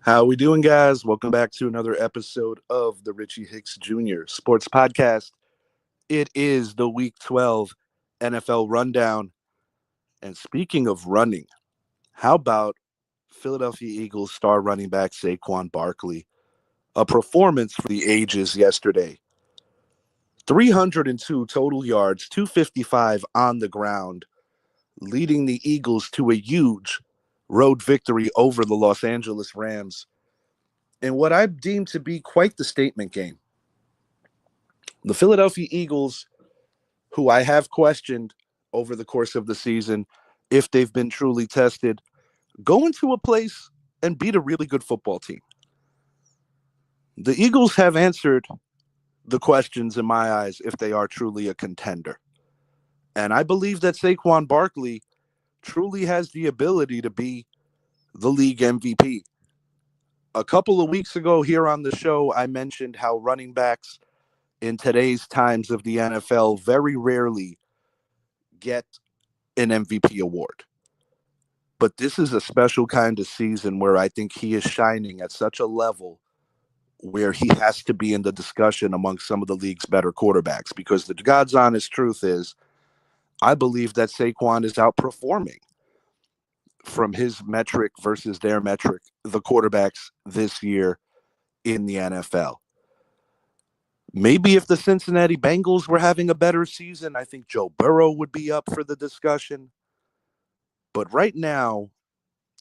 How we doing, guys? Welcome back to another episode of the Richie Hicks Jr. Sports Podcast. It is the Week 12 NFL Rundown. And speaking of running, how about Philadelphia Eagles star running back Saquon Barkley? A performance for the ages yesterday. 302 total yards, 255 on the ground, leading the Eagles to a huge road victory over the Los Angeles Rams in what I deem to be quite the statement game. The Philadelphia Eagles, who I have questioned over the course of the season if they've been truly tested, go into a place and beat a really good football team. The Eagles have answered the questions in my eyes if they are truly a contender. And I believe that Saquon Barkley truly has the ability to be the league MVP. A couple of weeks ago here on the show, I mentioned how running backs in today's times of the NFL very rarely get an MVP award. But this is a special kind of season where I think he is shining at such a level where he has to be in the discussion amongst some of the league's better quarterbacks. Because the God's honest truth is, I believe that Saquon is outperforming from his metric versus their metric, the quarterbacks this year in the NFL. Maybe if the Cincinnati Bengals were having a better season, I think Joe Burrow would be up for the discussion. But right now,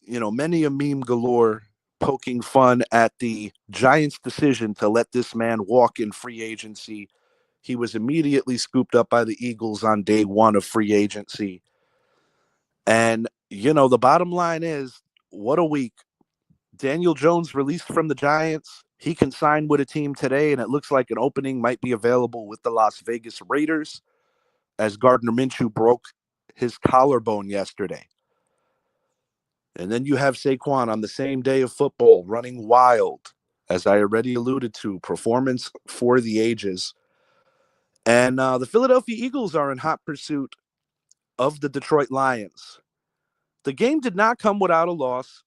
many a meme galore poking fun at the Giants' decision to let this man walk in free agency. He was immediately scooped up by the Eagles on day one of free agency. And, the bottom line is, what a week. Daniel Jones released from the Giants. He can sign with a team today, and it looks like an opening might be available with the Las Vegas Raiders as Gardner Minshew broke his collarbone yesterday. And then you have Saquon on the same day of football running wild, as I already alluded to, performance for the ages. And the Philadelphia Eagles are in hot pursuit of the Detroit Lions. The game did not come without a loss,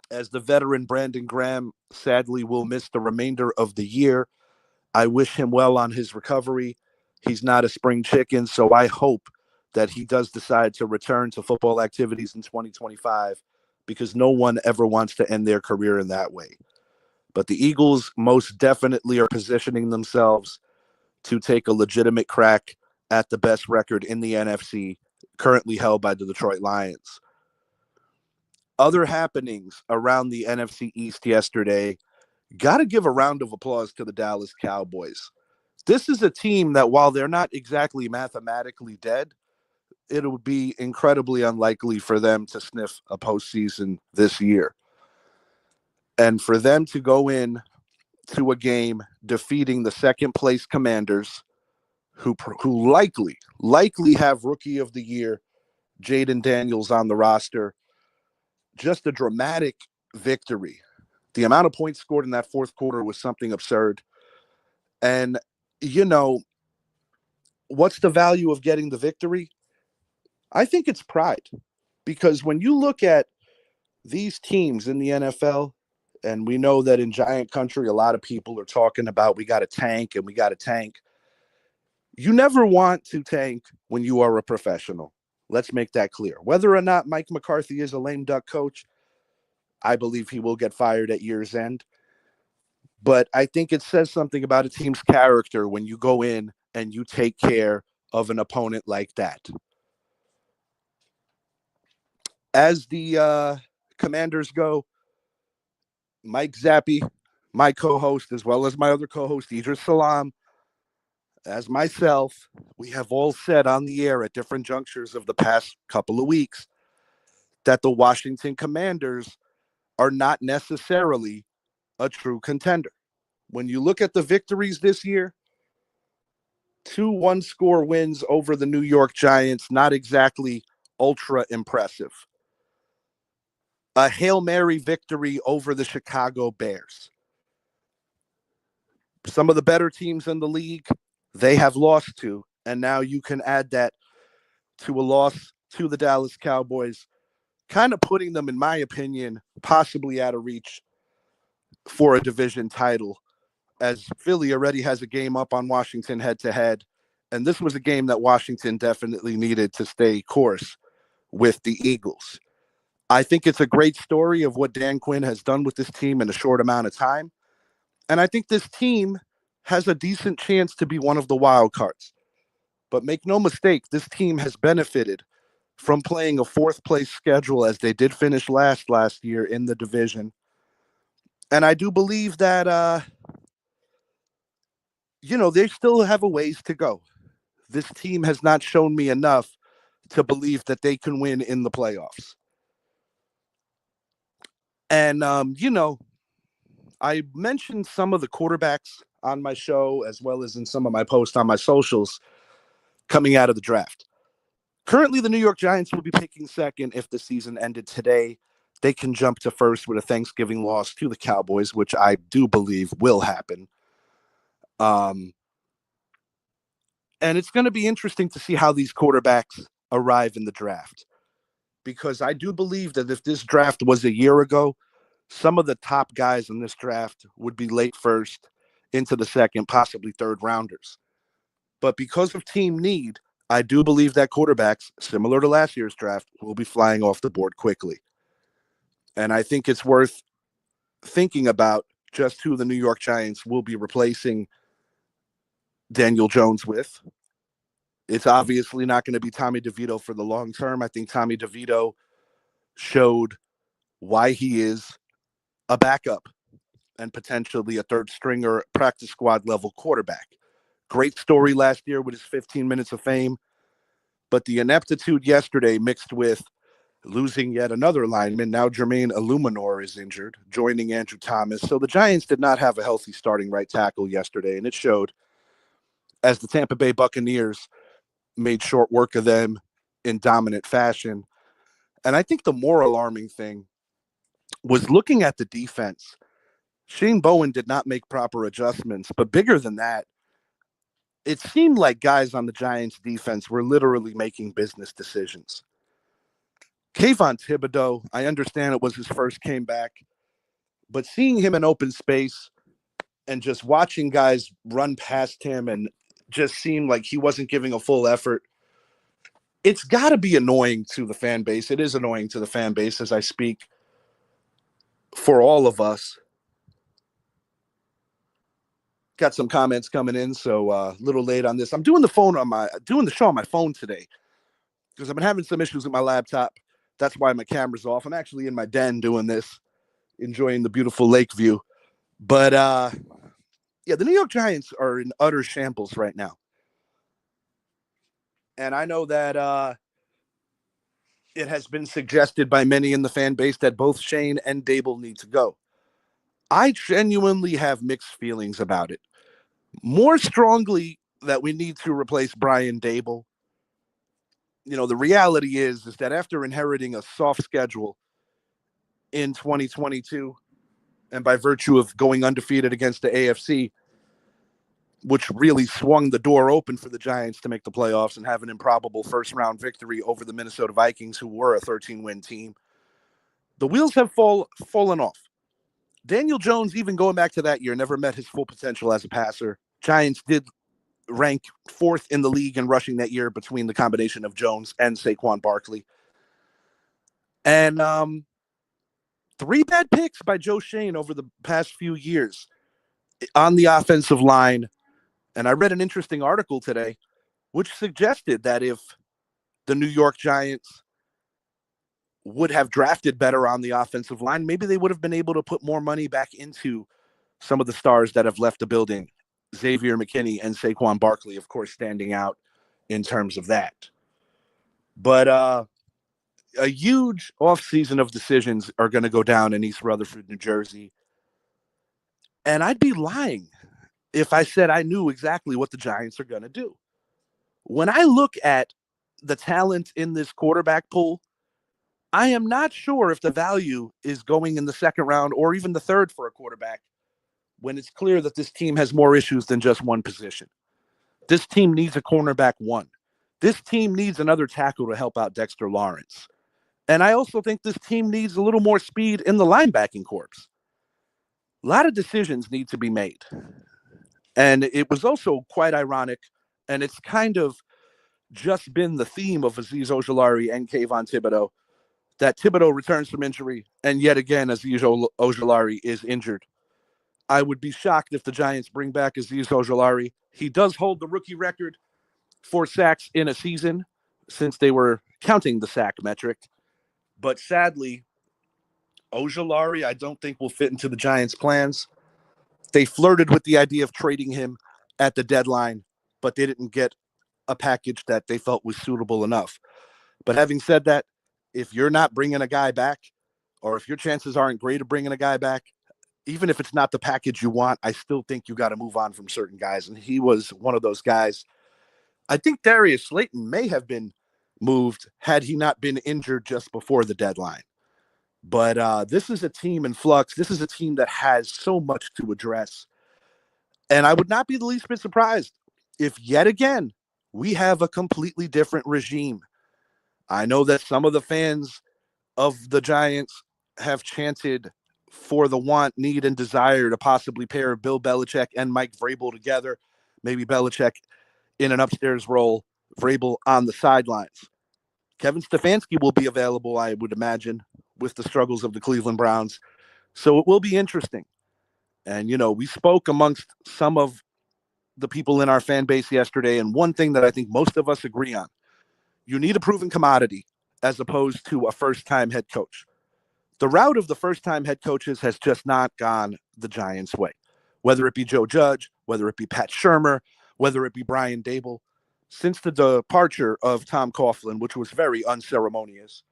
as the veteran Brandon Graham sadly will miss the remainder of the year. I wish him well on his recovery. He's not a spring chicken, so I hope that he does decide to return to football activities in 2025 because no one ever wants to end their career in that way. But the Eagles most definitely are positioning themselves to take a legitimate crack at the best record in the NFC, currently held by the Detroit Lions. Other happenings around the NFC East yesterday, got to give a round of applause to the Dallas Cowboys. This is a team that, while they're not exactly mathematically dead, it would be incredibly unlikely for them to sniff a postseason this year. And for them to go in to a game defeating the second place Commanders, who likely have Rookie of the Year Jaden Daniels on the roster, just a dramatic victory. The amount of points scored in that fourth quarter was something absurd. And, what's the value of getting the victory? I think it's pride. Because when you look at these teams in the NFL, and we know that in Giant Country, a lot of people are talking about we got to tank and we got to tank. You never want to tank when you are a professional. Let's make that clear. Whether or not Mike McCarthy is a lame duck coach, I believe he will get fired at year's end. But I think it says something about a team's character when you go in and you take care of an opponent like that. As the Commanders go, Mike Zappi, my co-host, as well as my other co-host, Idris Salam, as myself, we have all said on the air at different junctures of the past couple of weeks that the Washington Commanders are not necessarily a true contender. When you look at the victories this year, 2 one-score wins over the New York Giants, not exactly ultra impressive. A Hail Mary victory over the Chicago Bears. Some of the better teams in the league, they have lost to, and now you can add that to a loss to the Dallas Cowboys, kind of putting them, in my opinion, possibly out of reach for a division title, as Philly already has a game up on Washington head-to-head, and this was a game that Washington definitely needed to stay course with the Eagles. I think it's a great story of what Dan Quinn has done with this team in a short amount of time, and I think this team has a decent chance to be one of the wild cards. But make no mistake, this team has benefited from playing a fourth place schedule as they did finish last year in the division. And I do believe that, they still have a ways to go. This team has not shown me enough to believe that they can win in the playoffs. And, I mentioned some of the quarterbacks on my show as well as in some of my posts on my socials coming out of the draft. Currently, the New York Giants will be picking second if the season ended today. They can jump to first with a Thanksgiving loss to the Cowboys, which I do believe will happen. And it's going to be interesting to see how these quarterbacks arrive in the draft, because I do believe that if this draft was a year ago, some of the top guys in this draft would be late first into the second, possibly third rounders. But because of team need, I do believe that quarterbacks, similar to last year's draft, will be flying off the board quickly. And I think it's worth thinking about just who the New York Giants will be replacing Daniel Jones with. It's obviously not going to be Tommy DeVito for the long term. I think Tommy DeVito showed why he is a backup and potentially a third stringer practice squad level quarterback. Great story last year with his 15 minutes of fame, but the ineptitude yesterday mixed with losing yet another lineman. Now Jermaine Illuminor is injured, joining Andrew Thomas. So the Giants did not have a healthy starting right tackle yesterday, and it showed as the Tampa Bay Buccaneers made short work of them in dominant fashion. And I think the more alarming thing was looking at the defense. Shane Bowen did not make proper adjustments, but bigger than that, it seemed like guys on the Giants defense were literally making business decisions. Kayvon Thibodeau, I understand it was his first came back, but seeing him in open space and just watching guys run past him and just seemed like he wasn't giving a full effort, it's got to be annoying to the fan base. It is annoying to the fan base as I speak for all of us. Got some comments coming in, so a little late on this. I'm doing the show on my phone today because I've been having some issues with my laptop. That's why my camera's off. I'm actually in my den doing this, enjoying the beautiful lake view. But the New York Giants are in utter shambles right now. And I know that it has been suggested by many in the fan base that both Shane and Dable need to go. I genuinely have mixed feelings about it. More strongly that we need to replace Brian Dable. The reality is that after inheriting a soft schedule in 2022, and by virtue of going undefeated against the AFC, which really swung the door open for the Giants to make the playoffs and have an improbable first-round victory over the Minnesota Vikings, who were a 13-win team, the wheels have fallen off. Daniel Jones, even going back to that year, never met his full potential as a passer. Giants did rank fourth in the league in rushing that year between the combination of Jones and Saquon Barkley. And 3 bad picks by Joe Shane over the past few years on the offensive line. And I read an interesting article today which suggested that if the New York Giants would have drafted better on the offensive line, maybe they would have been able to put more money back into some of the stars that have left the building. Xavier McKinney and Saquon Barkley, of course, standing out in terms of that. But a huge offseason of decisions are going to go down in East Rutherford, New Jersey. And I'd be lying if I said I knew exactly what the Giants are going to do. When I look at the talent in this quarterback pool, I am not sure if the value is going in the second round or even the third for a quarterback when it's clear that this team has more issues than just one position. This team needs a cornerback one. This team needs another tackle to help out Dexter Lawrence. And I also think this team needs a little more speed in the linebacking corps. A lot of decisions need to be made. And it was also quite ironic, and it's kind of just been the theme of Azeez Ojulari and Kayvon Thibodeau, that Thibodeau returns from injury, and yet again, Azeez Ojulari is injured. I would be shocked if the Giants bring back Azeez Ojulari. He does hold the rookie record for sacks in a season, since they were counting the sack metric. But sadly, Ojulari, I don't think will fit into the Giants' plans. They flirted with the idea of trading him at the deadline, but they didn't get a package that they felt was suitable enough. But having said that, if you're not bringing a guy back, or if your chances aren't great of bringing a guy back, even if it's not the package you want, I still think you got to move on from certain guys. And he was one of those guys. I think Darius Slayton may have been moved had he not been injured just before the deadline. But this is a team in flux. This is a team that has so much to address. And I would not be the least bit surprised if yet again we have a completely different regime. I know that some of the fans of the Giants have chanted for the want, need, and desire to possibly pair Bill Belichick and Mike Vrabel together. Maybe Belichick in an upstairs role, Vrabel on the sidelines. Kevin Stefanski will be available, I would imagine, with the struggles of the Cleveland Browns. So it will be interesting. And, we spoke amongst some of the people in our fan base yesterday, and one thing that I think most of us agree on, you need a proven commodity as opposed to a first-time head coach. The route of the first-time head coaches has just not gone the Giants' way, whether it be Joe Judge, whether it be Pat Shurmur, whether it be Brian Daboll. Since the departure of Tom Coughlin, which was very unceremonious,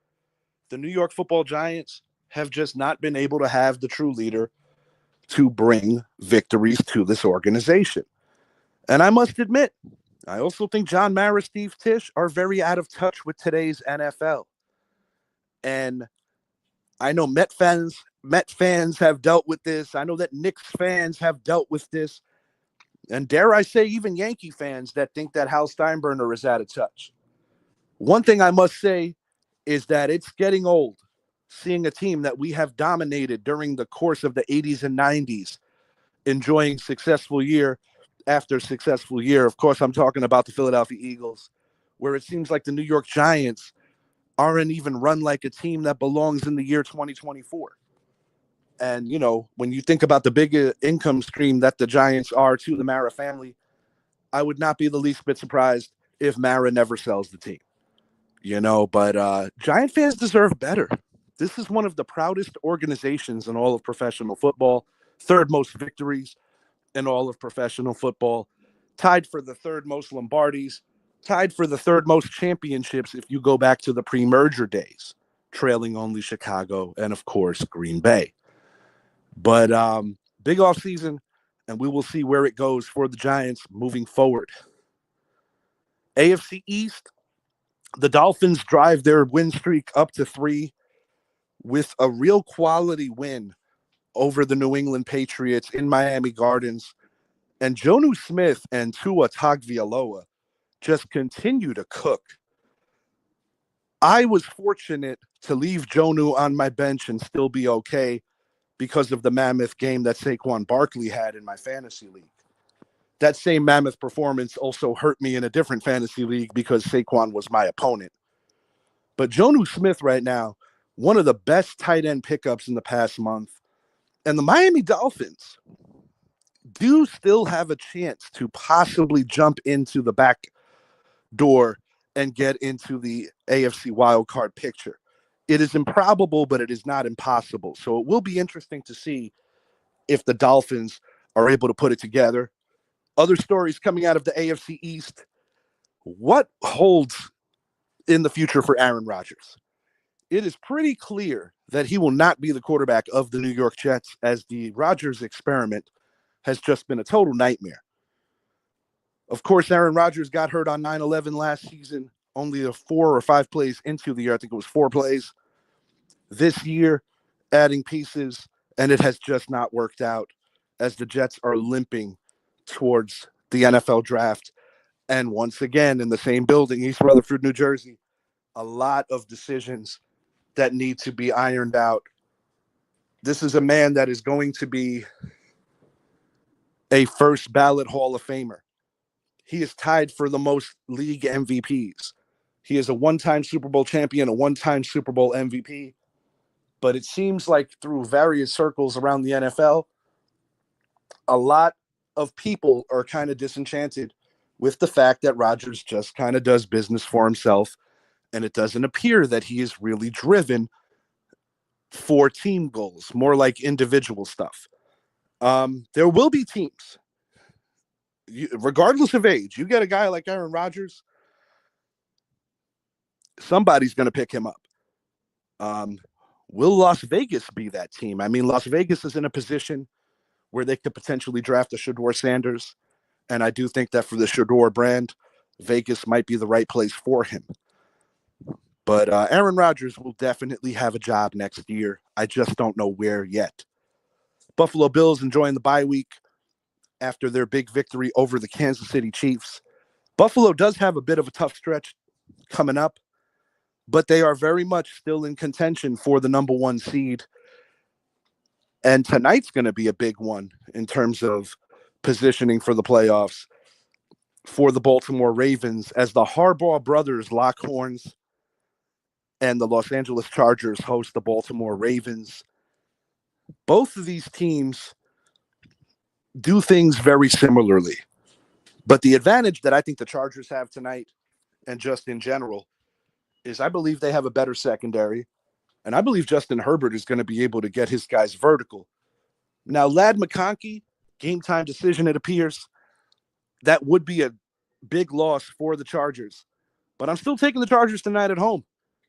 the New York Football Giants have just not been able to have the true leader to bring victories to this organization. And I must admit, I also think John Mara, Steve Tisch are very out of touch with today's NFL. And I know Met fans have dealt with this. I know that Knicks fans have dealt with this. And dare I say, even Yankee fans that think that Hal Steinbrenner is out of touch. One thing I must say is that it's getting old seeing a team that we have dominated during the course of the 80s and 90s, enjoying successful year after successful year. Of course, I'm talking about the Philadelphia Eagles, where it seems like the New York Giants aren't even run like a team that belongs in the year 2024. And, when you think about the big income stream that the Giants are to the Mara family, I would not be the least bit surprised if Mara never sells the team. But Giant fans deserve better. This is one of the proudest organizations in all of professional football, third most victories in all of professional football, tied for the third most Lombardis, tied for the third most championships if you go back to the pre-merger days, trailing only Chicago and, of course, Green Bay. But big offseason, and we will see where it goes for the Giants moving forward. AFC East, the Dolphins drive their win streak up to 3 with a real quality win over the New England Patriots in Miami Gardens. And Jonnu Smith and Tua Tagovailoa just continue to cook. I was fortunate to leave Jonnu on my bench and still be okay because of the mammoth game that Saquon Barkley had in my fantasy league. That same mammoth performance also hurt me in a different fantasy league because Saquon was my opponent. But Jonnu Smith right now, one of the best tight end pickups in the past month. And the Miami Dolphins do still have a chance to possibly jump into the back door and get into the AFC wildcard picture. It is improbable, but it is not impossible. So it will be interesting to see if the Dolphins are able to put it together. Other stories coming out of the AFC East. What holds in the future for Aaron Rodgers? It is pretty clear that he will not be the quarterback of the New York Jets, as the Rodgers experiment has just been a total nightmare. Of course, Aaron Rodgers got hurt on 9/11 last season, only 4 or 5 plays into the year. I think it was 4 plays. This year, adding pieces, and it has just not worked out as the Jets are limping towards the NFL draft. And once again, in the same building, East Rutherford, New Jersey, a lot of decisions that need to be ironed out This is a man that is going to be a first ballot Hall of Famer. He is tied for the most league MVPs. He is a one-time Super Bowl champion, a one-time Super Bowl MVP. But it seems like through various circles around the NFL, a lot of people are kind of disenchanted with the fact that Rodgers just kind of does business for himself, and it doesn't appear that he is really driven for team goals, more like individual stuff. There will be teams, regardless of age. You get a guy like Aaron Rodgers, somebody's going to pick him up. Will Las Vegas be that team? I mean, Las Vegas is in a position where they could potentially draft a Shedeur Sanders, and I do think that for the Shedeur brand, Vegas might be the right place for him. But Aaron Rodgers will definitely have a job next year. I just don't know where yet. Buffalo Bills enjoying the bye week after their big victory over the Kansas City Chiefs. Buffalo does have a bit of a tough stretch coming up, but they are very much still in contention for the number 1 seed. And tonight's going to be a big one in terms of positioning for the playoffs for the Baltimore Ravens as the Harbaugh brothers lock horns and the Los Angeles Chargers host the Baltimore Ravens. Both of these teams do things very similarly. But the advantage that I think the Chargers have tonight, and just in general, is I believe they have a better secondary. And I believe Justin Herbert is going to be able to get his guys vertical. Now, Ladd McConkey, game time decision, it appears, that would be a big loss for the Chargers. But I'm still taking the Chargers tonight at home.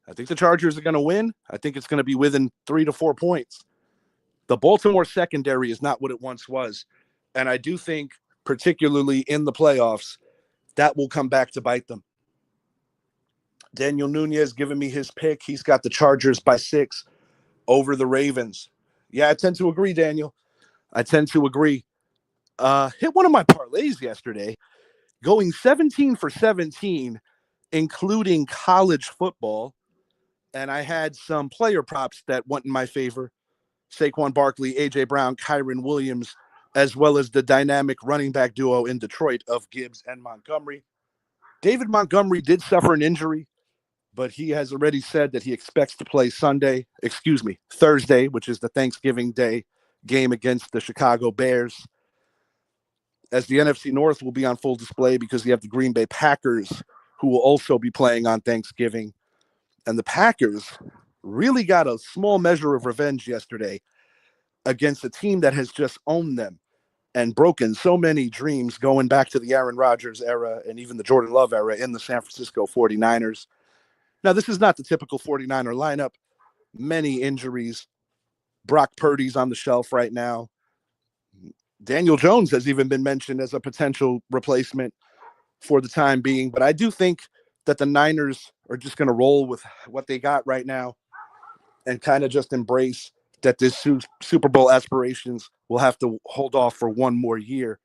I think the Chargers are going to win. I think it's going to be within 3 to 4 points. The Baltimore secondary is not what it once was. And I do think, particularly in the playoffs, that will come back to bite them. Daniel Nunez giving me his pick. He's got the Chargers by 6 over the Ravens. Yeah, I tend to agree, Daniel. I tend to agree. Hit one of my parlays yesterday, going 17 for 17, including college football. And I had some player props that went in my favor. Saquon Barkley, A.J. Brown, Kyron Williams, as well as the dynamic running back duo in Detroit of Gibbs and Montgomery. David Montgomery did suffer an injury, but he has already said that he expects to play Thursday, which is the Thanksgiving Day game against the Chicago Bears. As the NFC North will be on full display because you have the Green Bay Packers, who will also be playing on Thanksgiving. And the Packers really got a small measure of revenge yesterday against a team that has just owned them and broken so many dreams going back to the Aaron Rodgers era and even the Jordan Love era in the San Francisco 49ers. Now, this is not the typical 49er lineup. Many injuries. Brock Purdy's on the shelf right now. Daniel Jones has even been mentioned as a potential replacement for the time being. But I do think that the Niners are just going to roll with what they got right now and kind of just embrace that this Super Bowl aspirations will have to hold off for one more year,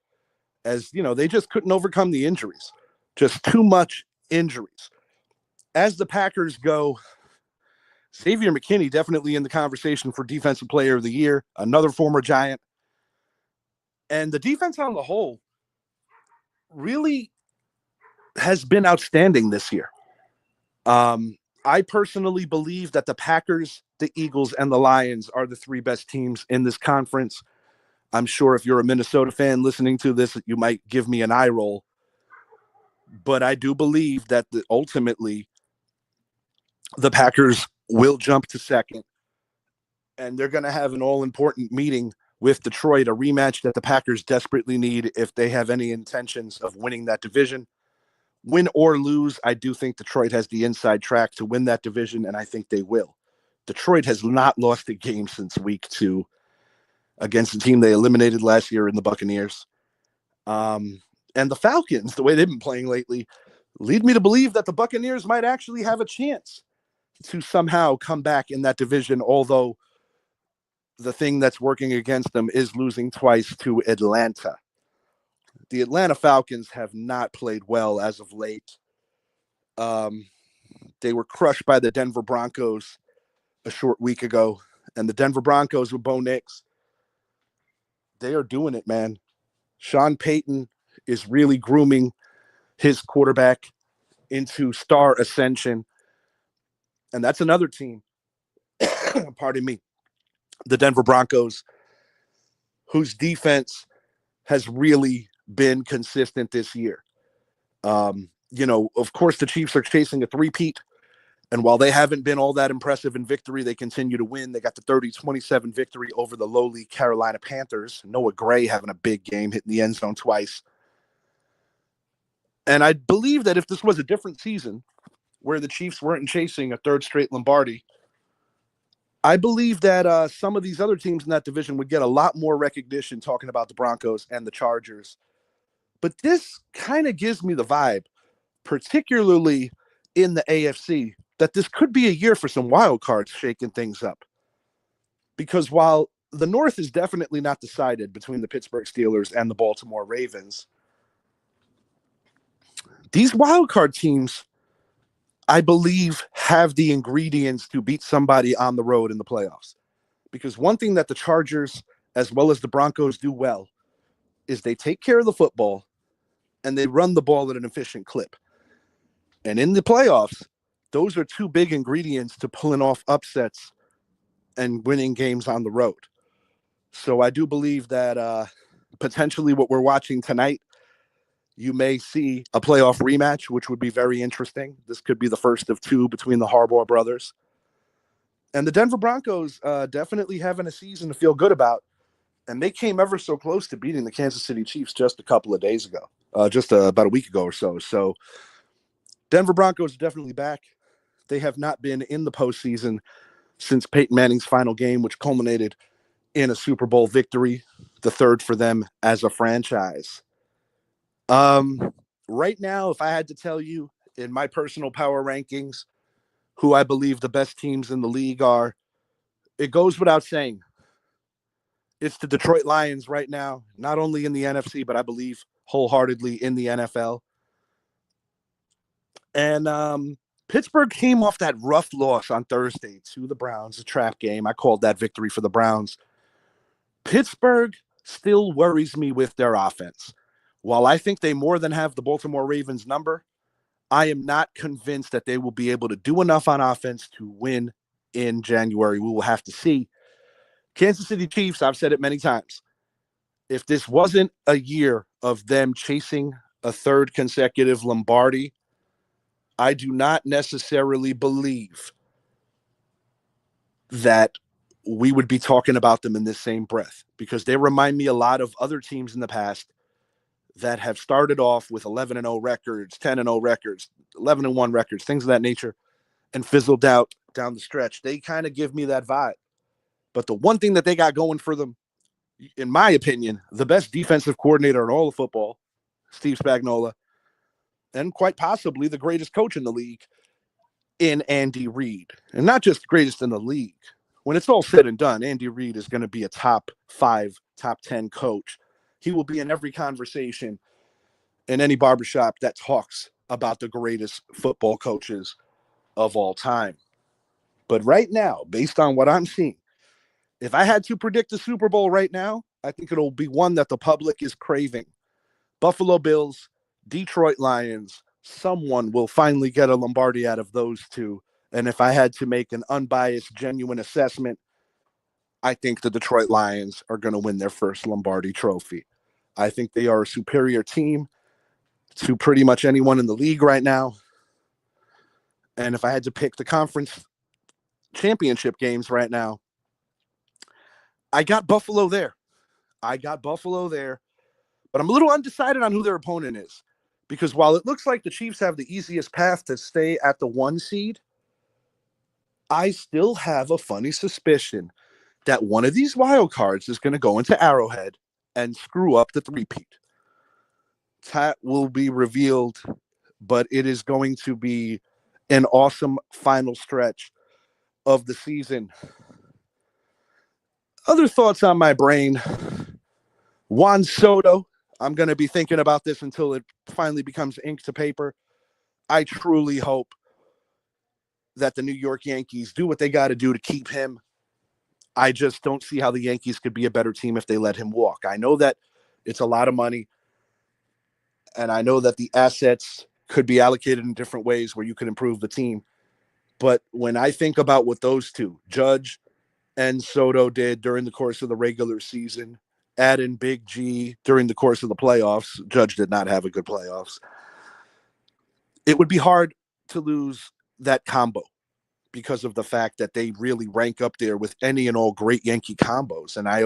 as, you know, they just couldn't overcome the injuries. Just too much injuries. As the Packers go, Xavier McKinney definitely in the conversation for Defensive Player of the Year, another former Giant. And the defense on the whole really has been outstanding this year. I personally believe that the Packers, the Eagles, and the Lions are the 3 best teams in this conference. I'm sure if you're a Minnesota fan listening to this, you might give me an eye roll. But I do believe that ultimately the Packers will jump to second. And they're going to have an all-important meeting with Detroit, a rematch that the Packers desperately need if they have any intentions of winning that division. Win or lose, I do think Detroit has the inside track to win that division, and I think they will. Detroit has not lost a game since week 2 against the team they eliminated last year in the Buccaneers. And the Falcons, the way they've been playing lately, lead me to believe that the Buccaneers might actually have a chance to somehow come back in that division, although the thing that's working against them is losing twice to Atlanta. The Atlanta Falcons have not played well as of late. They were crushed by the Denver Broncos a short week ago, and the Denver Broncos with Bo Nix, they are doing it, man. Sean Payton is really grooming his quarterback into star ascension. And that's another team, pardon me, the Denver Broncos, whose defense has really been consistent this year. Of course, the Chiefs are chasing a three-peat. And while they haven't been all that impressive in victory, they continue to win. They got the 30-27 victory over the lowly Carolina Panthers. Noah Gray having a big game, hitting the end zone twice. And I believe that if this was a different season where the Chiefs weren't chasing a third straight Lombardi, I believe that some of these other teams in that division would get a lot more recognition talking about the Broncos and the Chargers. But this kind of gives me the vibe, particularly in the AFC, that this could be a year for some wild cards shaking things up. Because while the North is definitely not decided between the Pittsburgh Steelers and the Baltimore Ravens, these wild card teams, I believe, have the ingredients to beat somebody on the road in the playoffs. Because one thing that the Chargers, as well as the Broncos, do well is they take care of the football and they run the ball at an efficient clip. And in the playoffs, those are two big ingredients to pulling off upsets and winning games on the road. So I do believe that potentially what we're watching tonight, you may see a playoff rematch, which would be very interesting. This could be the first of two between the Harbaugh brothers. And the Denver Broncos definitely having a season to feel good about. And they came ever so close to beating the Kansas City Chiefs just a couple of days ago, about a week ago or so. So Denver Broncos are definitely back. They have not been in the postseason since Peyton Manning's final game, which culminated in a Super Bowl victory, the third for them as a franchise. Right now, if I had to tell you in my personal power rankings who I believe the best teams in the league are, it goes without saying. It's the Detroit Lions right now, not only in the NFC, but I believe wholeheartedly in the NFL. And Pittsburgh came off that rough loss on Thursday to the Browns, a trap game. I called that victory for the Browns. Pittsburgh still worries me with their offense. While I think they more than have the Baltimore Ravens number, I am not convinced that they will be able to do enough on offense to win in January. We will have to see. Kansas City Chiefs, I've said it many times. If this wasn't a year of them chasing a third consecutive Lombardi, I do not necessarily believe that we would be talking about them in this same breath, because they remind me a lot of other teams in the past that have started off with 11-0 records, 10-0 records, 11-1 records, things of that nature, and fizzled out down the stretch. They kind of give me that vibe. But the one thing that they got going for them, in my opinion, the best defensive coordinator in all of football, Steve Spagnuolo, and quite possibly the greatest coach in the league in Andy Reid. And not just greatest in the league. When it's all said and done, Andy Reid is going to be a top 5, top 10 coach. He will be in every conversation in any barbershop that talks about the greatest football coaches of all time. But right now, based on what I'm seeing, if I had to predict the Super Bowl right now, I think it'll be one that the public is craving. Buffalo Bills, Detroit Lions, someone will finally get a Lombardi out of those two. And if I had to make an unbiased, genuine assessment, I think the Detroit Lions are going to win their first Lombardi trophy. I think they are a superior team to pretty much anyone in the league right now. And if I had to pick the conference championship games right now, I got Buffalo there. But I'm a little undecided on who their opponent is. Because while it looks like the Chiefs have the easiest path to stay at the 1 seed, I still have a funny suspicion that one of these wild cards is going to go into Arrowhead and screw up the three-peat. That will be revealed, but it is going to be an awesome final stretch of the season. Other thoughts on my brain. Juan Soto. I'm going to be thinking about this until it finally becomes ink to paper. I truly hope that the New York Yankees do what they got to do to keep him. I just don't see how the Yankees could be a better team if they let him walk. I know that it's a lot of money, and I know that the assets could be allocated in different ways where you could improve the team. But when I think about what those two, Judge and Soto, did during the course of the regular season, add in Big G during the course of the playoffs, Judge did not have a good playoffs. It would be hard to lose that combo because of the fact that they really rank up there with any and all great Yankee combos. And I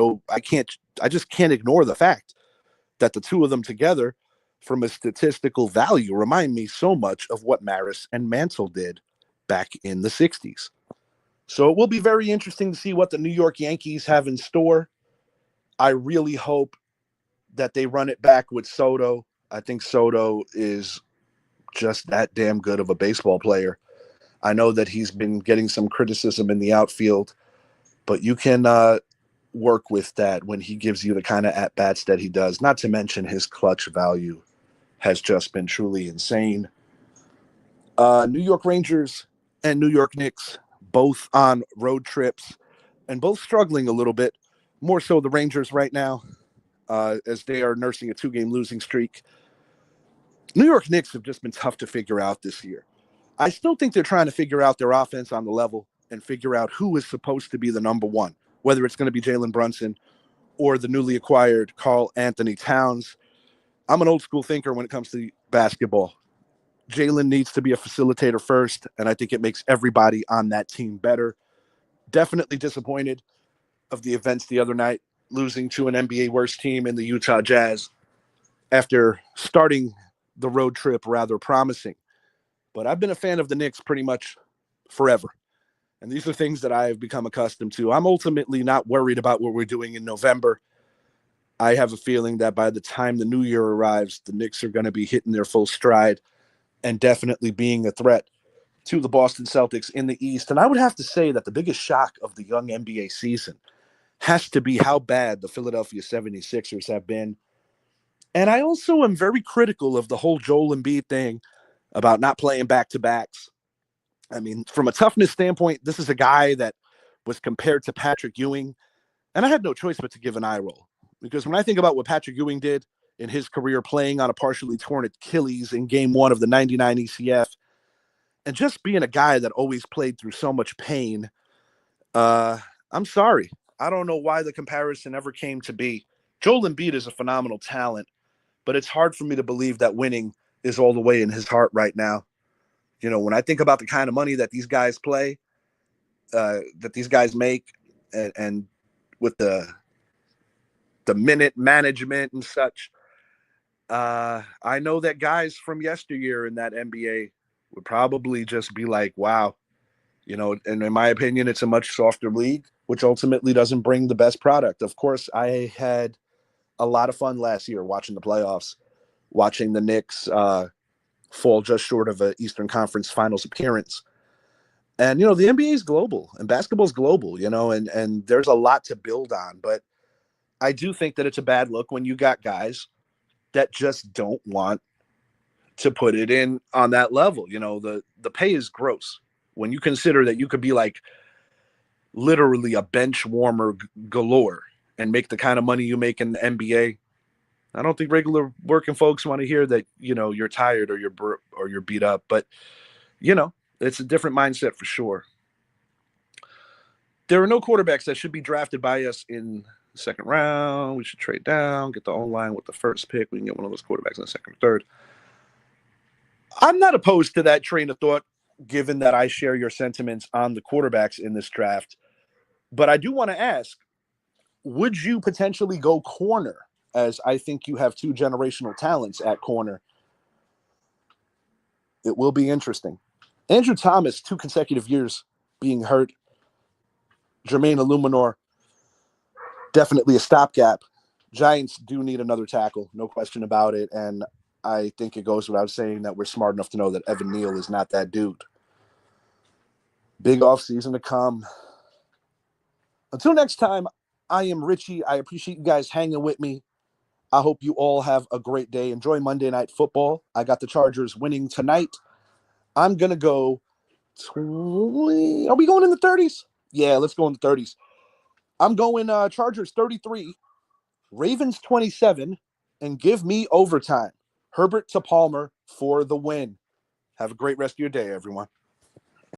just can't ignore the fact that the two of them together, from a statistical value, remind me so much of what Maris and Mantle did back in the 60s. So it will be very interesting to see what the New York Yankees have in store. I really hope that they run it back with Soto. I think Soto is just that damn good of a baseball player. I know that he's been getting some criticism in the outfield, but you can work with that when he gives you the kind of at-bats that he does. Not to mention his clutch value has just been truly insane. New York Rangers and New York Knicks, both on road trips and both struggling a little bit. More so the Rangers right now, as they are nursing a 2-game losing streak. New York Knicks have just been tough to figure out this year. I still think they're trying to figure out their offense on the level and figure out who is supposed to be the number one, whether it's going to be Jalen Brunson or the newly acquired Karl Anthony Towns. I'm an old school thinker when it comes to basketball. Jalen needs to be a facilitator first, and I think it makes everybody on that team better. Definitely disappointed of the events the other night, losing to an NBA worst team in the Utah Jazz after starting the road trip rather promising. But I've been a fan of the Knicks pretty much forever. And these are things that I've become accustomed to. I'm ultimately not worried about what we're doing in November. I have a feeling that by the time the new year arrives, the Knicks are going to be hitting their full stride and definitely being a threat to the Boston Celtics in the East. And I would have to say that the biggest shock of the young NBA season has to be how bad the Philadelphia 76ers have been. And I also am very critical of the whole Joel Embiid thing about not playing back-to-backs. I mean, from a toughness standpoint, this is a guy that was compared to Patrick Ewing, and I had no choice but to give an eye roll. Because when I think about what Patrick Ewing did in his career playing on a partially torn Achilles in game 1 of the 99 ECF, and just being a guy that always played through so much pain, I'm sorry. I don't know why the comparison ever came to be. Joel Embiid is a phenomenal talent, but it's hard for me to believe that winning is all the way in his heart right now. You know, when I think about the kind of money that these guys play, that these guys make, and with the minute management and such, I know that guys from yesteryear in that NBA would probably just be like, wow, you know, and in my opinion, it's a much softer league, which ultimately doesn't bring the best product. Of course, I had a lot of fun last year watching the playoffs, watching the Knicks fall just short of an Eastern Conference Finals appearance. And, you know, the NBA is global and basketball is global, you know, and there's a lot to build on. But I do think that it's a bad look when you got guys that just don't want to put it in on that level. You know, the pay is gross when you consider that you could be like literally a bench warmer galore and make the kind of money you make in the NBA. I don't think regular working folks want to hear that, you know, you're tired or you're beat up, but you know, it's a different mindset for sure. There are no quarterbacks that should be drafted by us in the second round. We should trade down, get the O-line with the first pick. We can get one of those quarterbacks in the second or third. I'm not opposed to that train of thought, given that I share your sentiments on the quarterbacks in this draft. But I do want to ask, would you potentially go corner, as I think you have two generational talents at corner? It will be interesting. Andrew Thomas, 2 consecutive years being hurt. Jermaine Illuminor, definitely a stopgap. Giants do need another tackle, no question about it. And I think it goes without saying that we're smart enough to know that Evan Neal is not that dude. Big offseason to come. Until next time, I am Richie. I appreciate you guys hanging with me. I hope you all have a great day. Enjoy Monday Night Football. I got the Chargers winning tonight. I'm going to go. Are we going in the 30s? Yeah, let's go in the 30s. I'm going Chargers 33, Ravens 27, and give me overtime. Herbert to Palmer for the win. Have a great rest of your day, everyone.